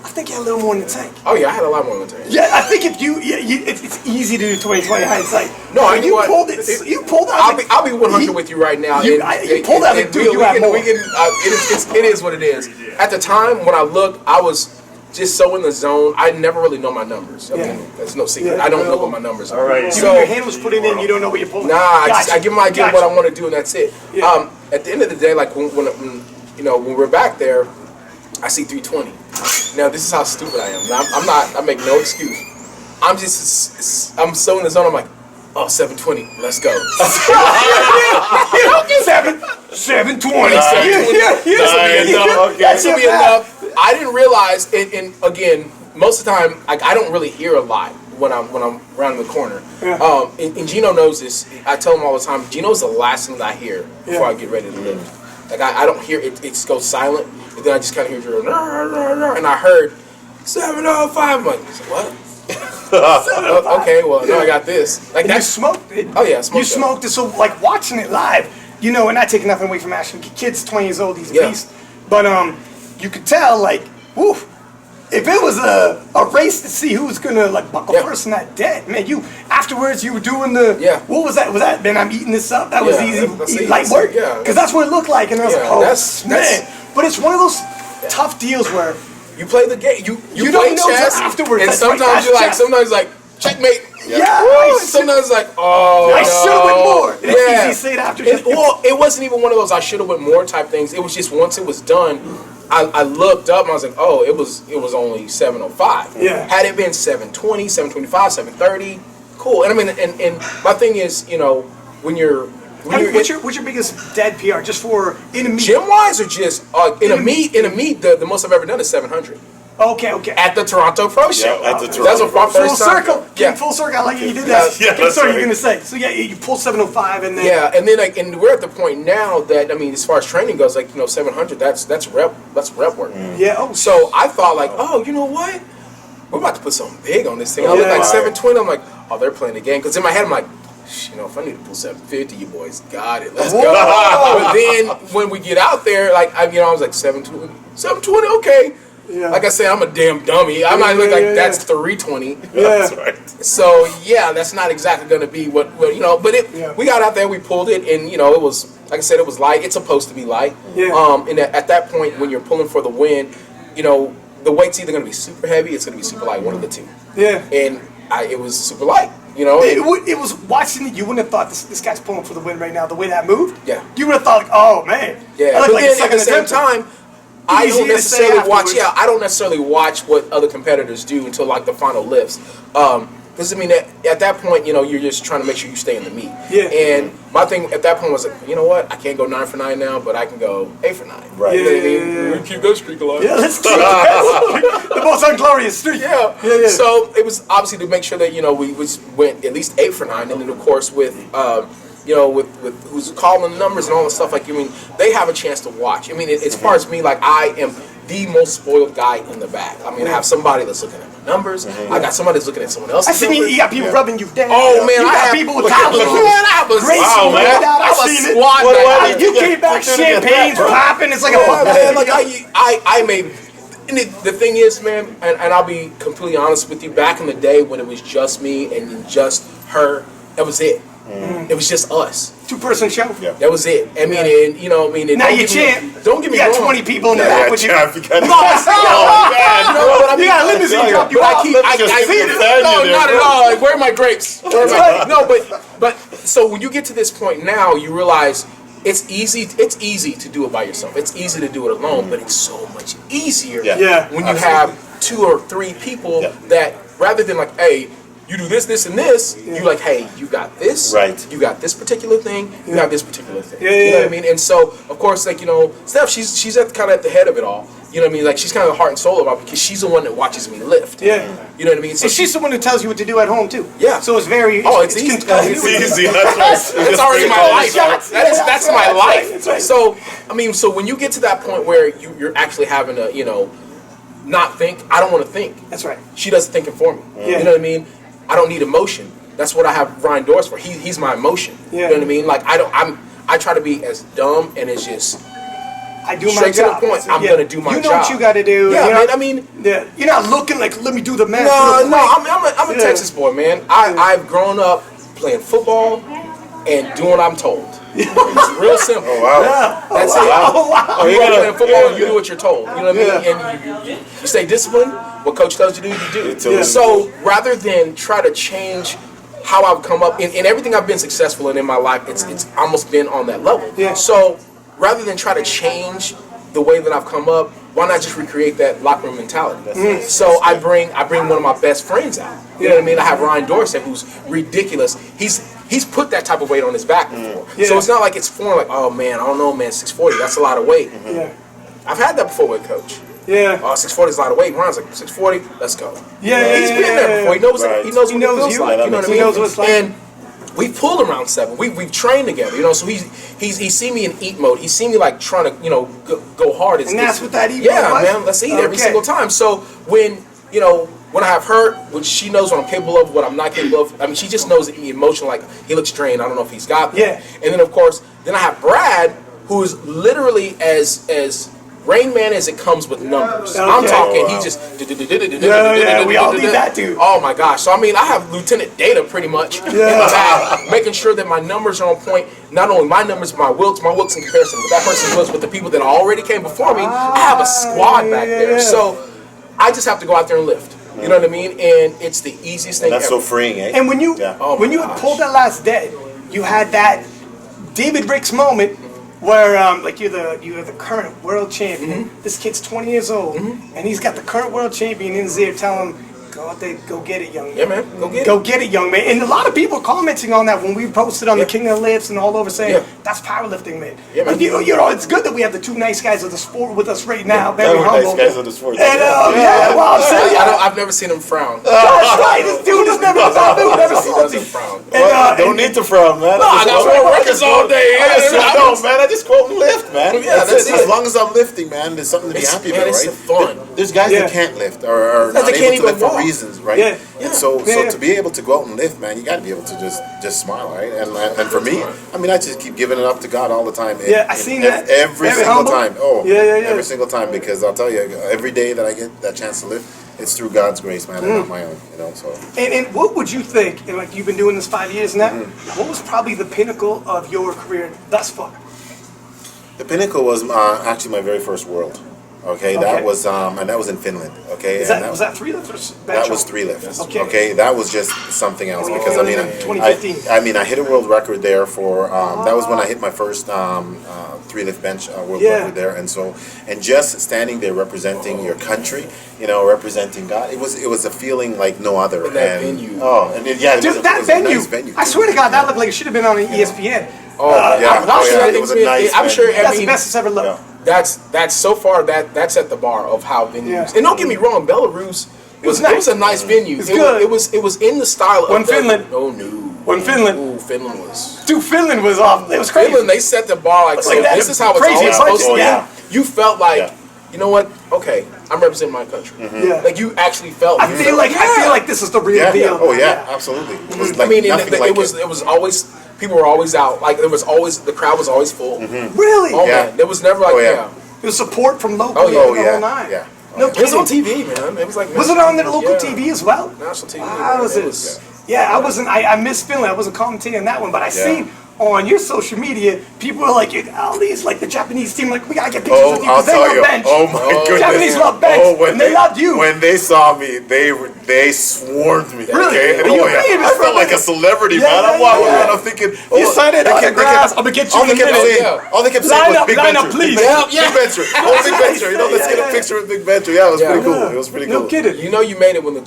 I think you had a little more in the tank. Oh yeah, I had a lot more in the tank. Yeah, I think if it's easy to do 2020 hindsight. No, you pulled it. You pulled out. I'll be 100 with you right now. You pulled out. It is what it is. At the time when I looked, I was just so in the zone. I never really know my numbers. I mean, that's no secret. I don't know what my numbers are. All right. So your hand was putting in. You don't know what you're pulling. Nah, I give my idea what I want to do, and that's it. Yeah. At the end of the day, like when we're back there, I see 320. Now this is how stupid I am. Now, I make no excuse. I'm so in the zone. I'm like, 720. Let's go. 720. That should be enough. I didn't realize, and again, most of the time, I don't really hear a lot when I'm around the corner. Yeah. And Gino knows this. I tell him all the time. Gino's the last thing that I hear before I get ready to lift. Like I don't hear it. It goes silent, and then I just kind of hear and I heard 7:05. I'm like, what? Okay, well, now I got this. Like And you smoked it. Oh yeah, I smoked You smoked it. So like watching it live, you know, and not taking nothing away from Ashton. Kid's 20 years old. He's a beast. But you could tell like, woo. If it was a race to see who was gonna like buckle first in that dead, man, you afterwards you were doing the what was that? Was that man? I'm eating this up. That was easy, light work. Because that's what it looked like, and I was like, oh man. But it's one of those tough deals where you play the game. You don't play know chess afterwards. and sometimes you're like, sometimes like checkmate. Yeah. Sometimes like, oh, I should have went more. It's Yeah. easy to say it after. Well, it wasn't even one of those I should have went more type things. It was just once it was done, I looked up and I was like, oh, it was only 7:05. Yeah. Had it been 7:20, 7:25, 7:30, cool. And I mean, and my thing is, you know, when you're What's your biggest dead PR just for in a meet? gym wise or just in a meet? The most I've ever done is 700. Okay. At the Toronto Pro Show. Yeah, at the Toronto That's a Pro first Full time. circle. Yeah. Full circle. I like it. You did that. Yeah, that's sorry, right. you're gonna say. So yeah, you pull 7:05 and then. Yeah, and then like, and we're at the point now that I mean, as far as training goes, like 700, that's rep work. Yeah. Oh. So I thought like, oh, you know what? We're about to put something big on this thing. I look like 720. I'm like, oh, they're playing the game. Because in my head, I'm like, you know, if I need to pull 750, you boys got it. Let's go. But then when we get out there, like I was like 720, okay. Yeah. Like I said, I'm a damn dummy. I might look like that's 320. Yeah. That's right. So yeah, that's not exactly going to be what you know. But we got out there, we pulled it, and you know, it was like I said, it was light. It's supposed to be light. Yeah. And at that point, when you're pulling for the win, you know, the weight's either going to be super heavy, it's going to be super light, one of the two. Yeah. And it was super light. You know, it was watching it. You wouldn't have thought this guy's pulling for the win right now. The way that moved. Yeah. You would have thought, like, oh man. Yeah. I But like then a at the same attempt. time, I don't Easier to say necessarily watch. afterwards. Yeah, I don't necessarily watch what other competitors do until like the final lifts. Because I mean, at that point, you know, you're just trying to make sure you stay in the meet. Yeah. And my thing at that point was like, you know what? I can't go 9 for 9 now, but I can go 8 for 9. Right. You know what I mean? Yeah. We keep that streak alive. Yeah, let's keep it. The most unglorious streak. Yeah. Yeah. So it was obviously to make sure that, you know, we went at least 8 for 9, and then of course with you know, with who's calling the numbers and all the stuff, like, I mean, they have a chance to watch. I mean, as far as me, like, I am the most spoiled guy in the back. I mean, I have somebody that's looking at my numbers. I got somebody that's looking at someone else's I see numbers. you got people rubbing you down. Oh man, you I got have people with man, collars. I have a Gracie wow, man. right out. I I've have a seen it. squad. What- You came back, champagne's popping. It's like a Oh, man, like buffet. I made. And the thing is, man, and I'll be completely honest with you. Back in the day when it was just me and just her, that was it. It was just us. 2-person show. Yeah. That was it. I mean, and you know, I mean, and Now don't you get me- champ. Don't get me You got wrong. 20 people in the Yeah, back with you. champ, you got You know what I mean? You got a limousine drop you But I off. keep, Let's just I keep see it this. value No, there, not at bro. all. Like, where are my grapes? Where are my, no, but so when you get to this point now, you realize it's easy. It's easy to do it by yourself. It's easy to do it alone, but it's so much easier Yeah, when you absolutely. have 2 or 3 people Yeah. that rather than like, hey, you do this, this, and this. You like, hey, you got this. Right. You got this particular thing. You got this particular thing. Yeah, you know what yeah. I mean? And so, of course, like, you know, Steph, she's at kind of at the head of it all. You know what I mean? Like, she's kind of the heart and soul of it because she's the one that watches me lift. Yeah. You know what I mean? So And she's the one who tells you what to do at home too. Yeah. So it's very. Oh, it's easy. It's easy. That's right. That's already my life. shots. That's my life. That's right. So I mean, so when you get to that point where you're actually having to, you know, not think. I don't want to think. That's right. She does the thinking for me. Yeah. You know what I mean? I don't need emotion. That's what I have Ryan Doris for. He's my emotion. Yeah. You know what I mean? Like I try to be as dumb and as just I do my straight to job. the point. I'm gonna do my job. You know what you got to do. Yeah, you know, man. I mean, yeah, you're not looking like let me do the math. no. I'm a Yeah. Texas boy, man. I've grown up playing football and doing what I'm told. It's real simple. Oh, wow. Yeah. That's Oh, wow. it. You you grow up gotta- playing football and you do what you're told. You know what I mean? Yeah. And you stay disciplined. What coach tells you to do, you do. Yeah. So rather than try to change how I've come up in everything I've been successful in my life, it's almost been on that level. Yeah. So rather than try to change the way that I've come up, why not just recreate that locker room mentality? So I bring one of my best friends out. You know what I mean? I have Ryan Dorsey, who's ridiculous. He's put that type of weight on his back before. Yeah. So it's not like it's foreign, like, oh man, I don't know, man, 640, that's a lot of weight. Yeah. I've had that before with coach. Yeah. 640 is a lot of weight. Ron's like 640. Let's go. Yeah, He's been there before. He knows. Right. He knows what it feels you. like. You know what I mean? He knows what it's like. And we pulled around 7. We've trained together. You know, so he's seen me in eat mode. He's seen me like trying to go hard. And that's what that eat mode Yeah, was? man. Let's eat every single time. So when when I have her, when she knows what I'm capable of, what I'm not capable of. I mean, she just knows the emotion. Like, he looks drained. I don't know if he's got that. Yeah. And then of course, I have Brad, who is literally as Rain Man as it comes with numbers. Okay. I'm talking. Wow. He just. Yeah, we all need that dude. Oh my gosh! So I mean, I have Lieutenant Data pretty much in the bag, making sure that my numbers are on point. Not only my numbers, but my wilks in comparison with that person's wilks, with the people that already came before me. I have a squad back there, so I just have to go out there and lift. You know what I mean? And it's the easiest thing That's ever. so freeing, eh? And when you had pulled that last day, you had that David Ricks moment where you're the current world champion. This kid's 20 years old, and he's got the current world champion in his ear telling him, go out there, go get it, young man. Yeah, man, Go get it, young man. And a lot of people commenting on that when we posted on the King of the Lifts and all over saying, that's powerlifting, man. Yeah, man. And you know, it's good that we have the two nice guys of the sport with us right now. Very Nice humble. guys of the sport. And, well, I'm saying, I've never seen him frown. that's right. This dude is never He salty. doesn't frown. Don't need to frown, man. I got more records all day. I just quote and lift, man. Yeah, that's it. As long as I'm lifting, man, there's something to be happy about, it's right? fun. There's guys that can't lift or are not They can't able to even lift for walk. reasons, right? Yeah. And so to be able to go out and lift, man, you got to be able to just smile, right? And for me, I mean, I just keep giving it up to God all the time. I seen that. Every Very single humble. time. Oh, Yeah. every single time, because I'll tell you, every day that I get that chance to lift, it's through God's grace, man, and not my own. You know, so. And what would you think, and like you've been doing this 5 years now, what was probably the pinnacle of your career thus far? The pinnacle was actually my very first world. Okay, that was and that was in Finland. Okay, Was that 3 lifts or that was 3 lifts. Okay. That was just something else because I mean, 2015. I hit a world record there for that was when I hit my first 3 lift bench world record there, and just standing there representing your country, you know, representing God, it was a feeling like no other. In that venue. Oh, and it Dude, was that a venue, nice venue. I swear to God, that looked like it should have been on ESPN. It was a nice I'm sure. venue. That's the best it's ever looked. That's so far that's at the bar of how venues. Yeah. And don't get me wrong, Belarus was it nice. was a nice venue. It's good. It was in the style When of Finland. Oh no. When Finland. Ooh, Finland was. Dude, Finland was off. It was crazy. Finland, they set the bar like, so that this is how it's crazy always supposed to be. punches, You felt like, you know what? Okay, I'm representing my country. Yeah. Like you actually felt. I feel like this is the real deal. Oh yeah, absolutely. It was like I mean, nothing like it was always, people were always out. Like there was always, the crowd was always full. Really? Oh man, there was never like It was support from local Oh, yeah. the whole nine. Yeah. No It was on kidding. TV, man. It was like. Was it on the local TV as well? National TV. How was it? Yeah, I wasn't. I missed Finland. I wasn't commentating on that one, but I seen on your social media people were like, all these like the Japanese team, like we gotta get pictures with you I'll because they tell love you. bench. Oh my goodness. Japanese love bench, and they loved you. When they saw me, they swarmed me. Really? Okay? And, Are you I felt like a celebrity, man. I'm walking around, I'm thinking, You signed it autographs. I'm gonna get you all in they a kept minute. saying, all they kept saying was Big line up, Bencher. please. Yeah. Big Bencher. Oh, Big Bencher. You know, let's get a picture with Big Bencher. Yeah, it was pretty cool. It was pretty cool. No kidding. You know you made it when the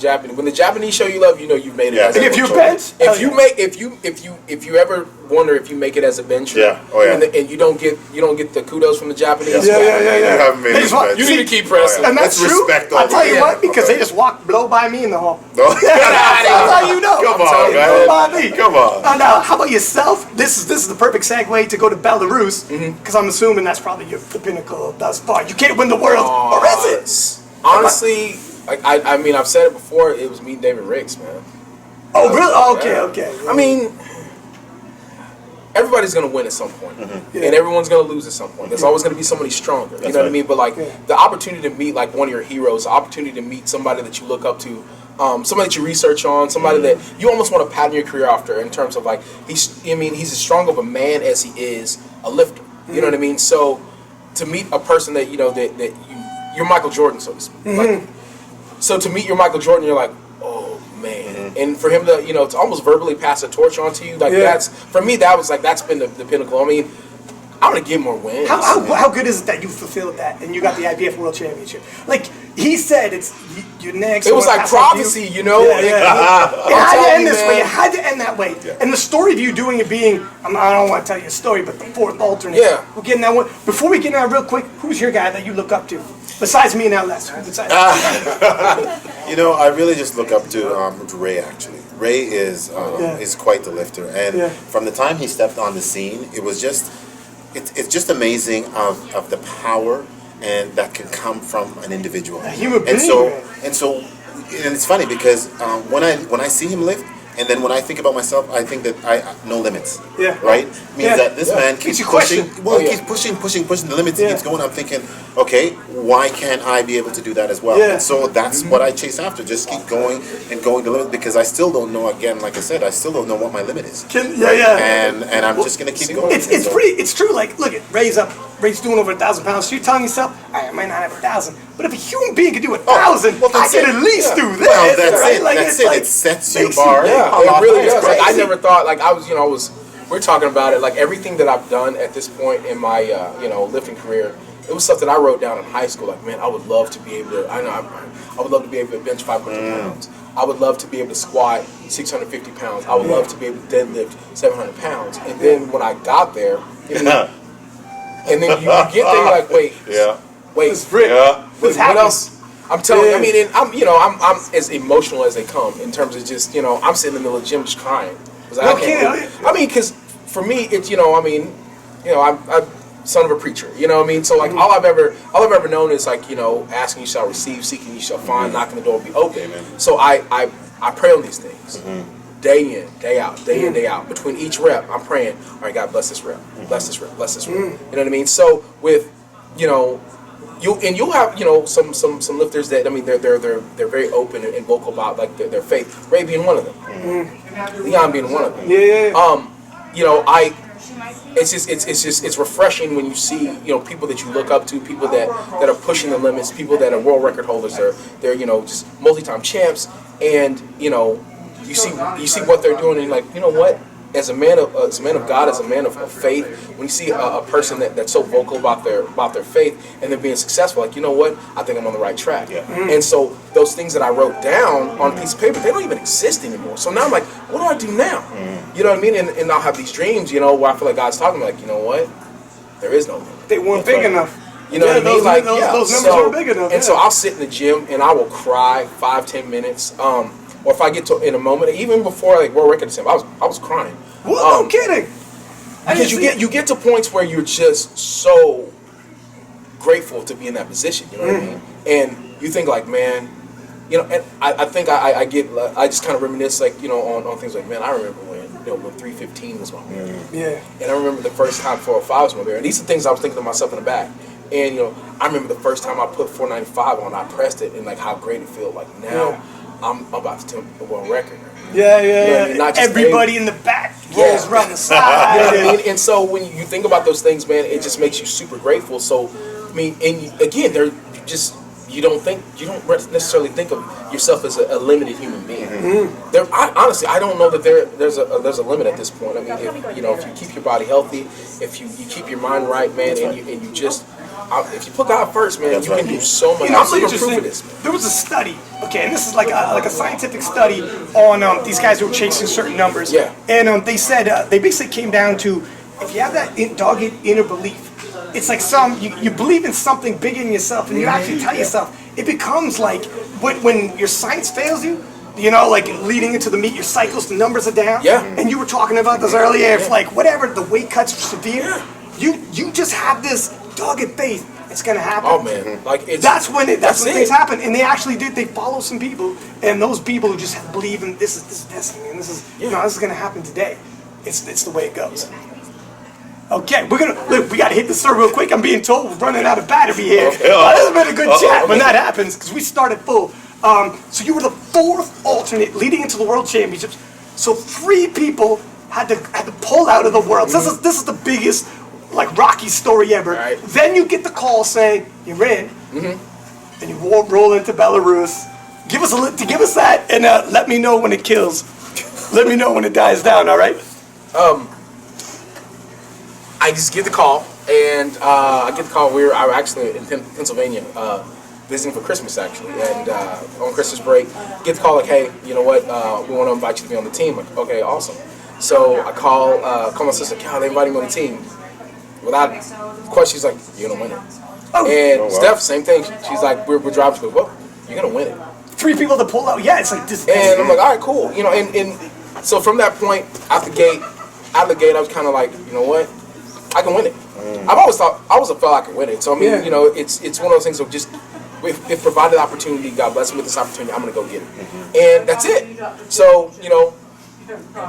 Japanese show you love, you know you've made it. Yeah. As And a if you bench, bench, if you ever wonder if you make it as a bencher, and you don't get the kudos from the Japanese, You haven't made it. You need to keep pressing. And that's Let's true. respect all I'll tell you that. what, because they just blow by me in the hall. No. That's how you know. Come I'm on, telling you, man. blow by me. Come on. Now, how about yourself? This is the perfect segue to go to Belarus, because I'm assuming that's probably the pinnacle thus far. You can't win the world, or is it? Honestly, like I mean, I've said it before. It was me, David Ricks, man. Oh, really? Okay. I mean, everybody's gonna win at some point, and everyone's gonna lose at some point. There's always gonna be somebody stronger. You know what I mean? But like the opportunity to meet like one of your heroes, the opportunity to meet somebody that you look up to, somebody that you research on, somebody that you almost want to pattern your career after in terms of like he's as strong of a man as he is a lifter. You know what I mean? So to meet a person that you know that you're Michael Jordan, so to speak. Like, so to meet your Michael Jordan, you're like, oh man. And for him to to almost verbally pass a torch on to you, like that's for me that's been the pinnacle. I mean, I'm gonna get more wins. How good is it that you fulfilled that and you got the IPF World Championship? Like, he said it's your next. It was like prophecy, you know. Yeah, yeah. It had to end this way. man. It had to end that way. Yeah. And the story of you doing it being, I don't want to tell you a story, but the fourth alternate. Yeah. We're getting that one. Before we get in that real quick, who's your guy that you look up to? Besides me and LS. Besides You know, I really just look up to Ray, actually. Ray is quite the lifter. And from the time he stepped on the scene, it was just, it's just amazing of the power and that can come from an individual. A human being. And it's funny because when I see him lift, and then when I think about myself, I think that no limits. Yeah. Right? Means that this man keeps Makes you pushing. question. Well, he keeps pushing the limits. He keeps going. I'm thinking, okay, why can't I be able to do that as well? Yeah. And so that's what I chase after. Just keep going and going the limit because I still don't know. Again, like I said, I still don't know what my limit is. And I'm just gonna keep going. It's true. Like, look at Ray's doing over 1,000 pounds. So you're telling yourself, I might not have 1,000, but if a human being can do 1,000, I can at least do this. Well, that's right? it. Like, That's it's it. like, It sets your makes you- bar. Yeah, a lot it really higher. does. Like, I crazy. never thought, like, we're talking about it, like, everything that I've done at this point in my, lifting career, it was stuff that I wrote down in high school. Like, man, I would love to be able to, I would love to be able to bench 500 pounds. I would love to be able to squat 650 pounds. I would love to be able to deadlift 700 pounds. And then when I got there, and then you get there, you're like, wait, It's Rick. what else? I'm telling you, I mean, and I'm as emotional as they come in terms of just, I'm sitting in the middle of the gym just crying. Because for me, it's, I'm son of a preacher, you know what I mean? So like all I've ever known is like, asking you shall receive, seeking you shall find, knocking the door will be open. Amen. So I pray on these things. Day in, day out, day in, day out. Between each rep, I'm praying, all right, God, bless this rep, bless this rep, bless this rep. You know what I mean? So with, you'll have, some lifters that, I mean, they're very open and vocal about like their faith. Ray being one of them. Leon being one of them. It's refreshing when you see, people that you look up to, people that are pushing the limits, people that are world record holders, they're just multi-time champs, and you see what they're doing, and you're like, you know what? As a man of God, as a man of faith, when you see a person that's so vocal about their faith and they're being successful, like, you know what? I think I'm on the right track. Yeah. And so those things that I wrote down on a piece of paper, they don't even exist anymore. So now I'm like, what do I do now? You know what I mean? And I'll have these dreams, where I feel like God's talking to me, like, you know what? There is no limit. They weren't big enough. You know what I mean? Like, those numbers weren't big enough. And so I'll sit in the gym and I will cry 5-10 minutes. Or if I get to in a moment, even before like world record attempt, I was crying. Well, no kidding. Because you get to points where you're just so grateful to be in that position. You know what I mean? And you think like, man, and I think I just kind of reminisce like on things like, man, I remember when 315 was my barrier. Yeah. And I remember the first time 405 was my barrier. And these are things I was thinking to myself in the back. And I remember the first time I put 495 on, I pressed it, and like how great it felt. Like now. I'm about to attempt a world record. Yeah. Not just everybody in the back rolls around the side. You know what I mean? And so when you think about those things, man, it just makes you super grateful. So, I mean, and again, you don't necessarily think of yourself as a limited human being. Honestly, I don't know that there's a limit at this point. I mean, if you keep your body healthy, if you keep your mind right, man, and you just if you put God first, man, you can do so much. I'm interested. There was a study, okay, and this is like a scientific study on these guys who were chasing certain numbers. Yeah. And they said they basically came down to if you have that dogged inner belief, it's like you believe in something bigger than yourself, and you actually tell yourself. It becomes like when your science fails you. Like leading into the meet, your cycles, the numbers are down. Yeah. And you were talking about this earlier. If like whatever the weight cuts are severe, you just have this dogged faith. It's gonna happen. Oh man, like that's when things happen, and they actually did. They follow some people, and those people who just believe in this is destiny, and this is gonna happen today. It's the way it goes. Okay, we gotta hit the serve real quick. I'm being told we're running out of battery here. Okay. This has been a good chat when that happens because we started full. So you were the fourth alternate leading into the World Championships. So 3 people had to pull out of the Worlds. This is the biggest like Rocky story ever. Right. Then you get the call saying you're in, and you roll into Belarus. Give us that, and let me know when it kills. Let me know when it dies down. All right. I just get the call, and I get the call. I were actually in Pennsylvania, visiting for Christmas actually, and on Christmas break, get the call like, hey, you know what? We want to invite you to be on the team. Like, okay, awesome. So I call my sister, Cal, they invited me on the team. Without question, she's like, you're gonna win it. And wow. Steph, same thing. She's like, we're driving. She goes, well, you're gonna win it. 3 people to pull out. Yeah, it's like this. And I'm like, all right, cool. You know, and so from that point, out the gate, I was kind of like, you know what? I can win it. I've always thought, I always felt I could win it. So I mean, you know, it's one of those things of just, if provided the opportunity, God bless me with this opportunity, I'm gonna go get it. And that's it. So, you know,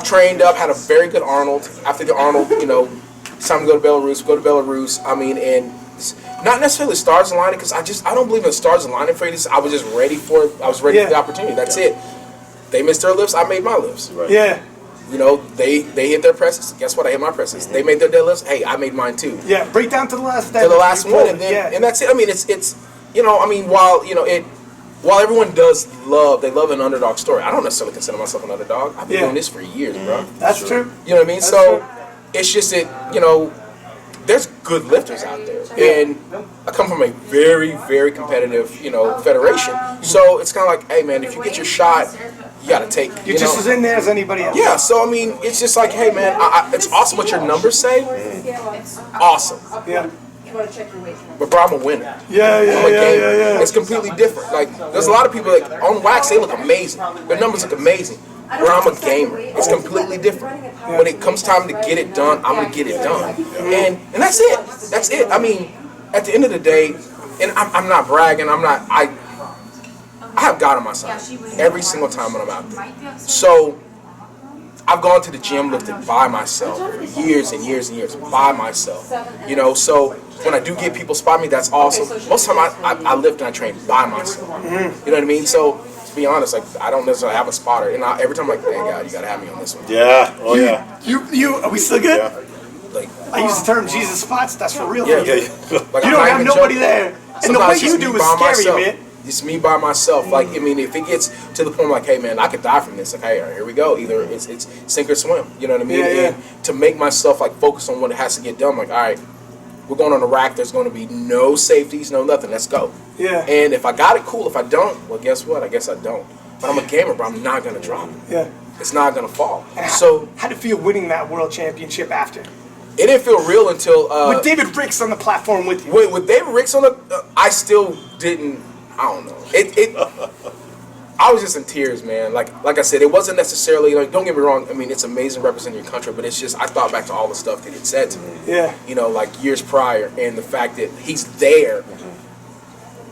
trained up, had a very good Arnold. After the Arnold, you know, it's time to go to Belarus. I mean, and not necessarily stars aligning, because I don't believe in stars aligning for this. I was just ready for it. I was ready for the opportunity. That's it. They missed their lifts, I made my lifts. Right. Yeah. You know, they hit their presses. Guess what? I hit my presses. They made their deadlifts. Hey, I made mine too. Yeah, break down to the last To the last one, and then and that's it. I mean, it's you know, I mean, while everyone they love an underdog story. I don't necessarily consider myself an underdog. I've been doing this for years, bro. That's true. You know what I mean? That's so true. it's just that, you know, there's good lifters out there, and I come from a very, very competitive, you know, federation. So it's kind of like, hey, man, if you get your shot, you got to take it. You're just as in there as anybody else. Yeah, so I mean, it's just like, hey, man, it's awesome what your numbers say. Awesome. Yeah. But bro, I'm a winner. Yeah. It's completely different. Like, there's a lot of people, like, on wax, they look amazing. Their numbers look amazing. Where I'm a gamer, it's completely different. When it comes time to get it done, I'm gonna get it done, and that's it. That's it. I mean, at the end of the day, and I'm not bragging. I have God on my side every single time when I'm out there. So I've gone to the gym lifted by myself for years and years and years by myself. You know, so when I do get people spot me, that's awesome. Most of the time I lift and I train by myself. You know what I mean? So to be honest, like, I don't necessarily have a spotter, and every time I'm like, hey God, you gotta have me on this one. Yeah. Oh yeah. You are we still good? Yeah. Like, I use the term Jesus spots. That's for real. yeah. Yeah. Like, You I'm don't not have even nobody joking. there, and the way Sometimes you it's do me is by scary, myself. man. It's me by myself. Like, I mean, if it gets to the point like, hey man, I could die from this. Like, hey, here we go. Either it's sink or swim. You know what I mean? Yeah. And to make myself like focus on what has to get done. Like, all right, we're going on a rack. There's going to be no safeties, no nothing. Let's go. Yeah. And if I got it, cool. If I don't, well, guess what? I guess I don't. But I'm a gamer, bro. I'm not gonna drop it. Yeah. It's not gonna fall. So How did it feel winning that world championship after? it didn't feel real until With David Ricks on the platform with you. with David Ricks on the. I still didn't. I don't know. It. I was just in tears, man. Like I said, it wasn't necessarily like. Don't get me wrong. I mean, it's amazing representing your country, but it's just I thought back to all the stuff that he had said to me. Yeah. You know, like years prior, and the fact that he's there.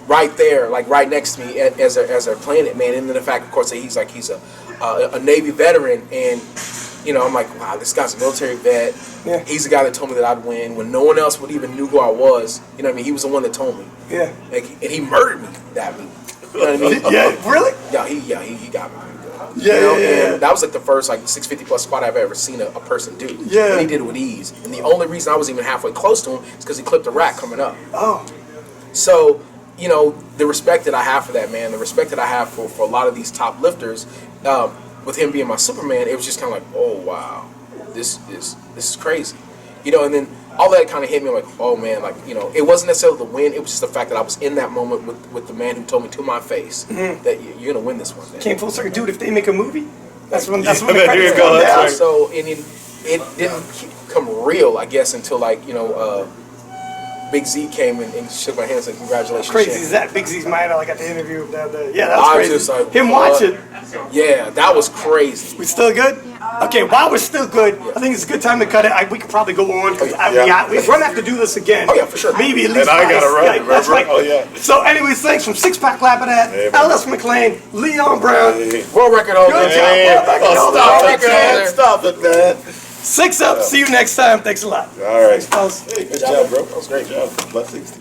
Right there, like right next to me as they're playing it, man. And then the fact, of course, that he's a Navy veteran, and you know, I'm like, wow, this guy's a military vet. Yeah. He's the guy that told me that I'd win when no one else would even knew who I was. You know what I mean? He was the one that told me. Yeah. Like, and he murdered me that week. You know what I mean? Yeah. Really? Yeah, he got me pretty good. Yeah, You know? yeah. And that was like the first like 650 plus squat I've ever seen a person do. Yeah. And he did it with ease. And the only reason I was even halfway close to him is because he clipped a rack coming up. Oh. So, you know, the respect that I have for that man, the respect that I have for a lot of these top lifters, with him being my Superman, it was just kind of like, oh wow, this is crazy, you know. And then all that kind of hit me. I'm like, oh man, like, you know, it wasn't necessarily the win. It was just the fact that I was in that moment with the man who told me to my face that you're gonna win this one day. Came full circle, dude. If they make a movie, that's when the There credits you go, come that's down. right. So and it didn't become real, I guess, until like, you know, Big Z came and shook my hand and said, congratulations. Crazy champ." is that Big Z's mind? I got the interview down there. Yeah, that was I was crazy. just like, Him what? watching. Yeah, that was crazy. We still good? Okay, while we're still good, I think it's a good time to cut it. We could probably go on because Yeah. we're gonna have to do this again. Oh, yeah, for sure. Maybe at least. And I gotta twice. run, Yeah, remember? that's right. Oh, yeah. So, anyways, thanks from Six Pack Lappin' Hey, man. LS McClain, Leon Brown. World record holder. Good job. Hey, Well, back it oh, all stop up. it, man. Stop it, man. 6 up. See you next time. Thanks a lot. All right. Fellas. Hey, good job, bro. That was great. Good job. Blessings.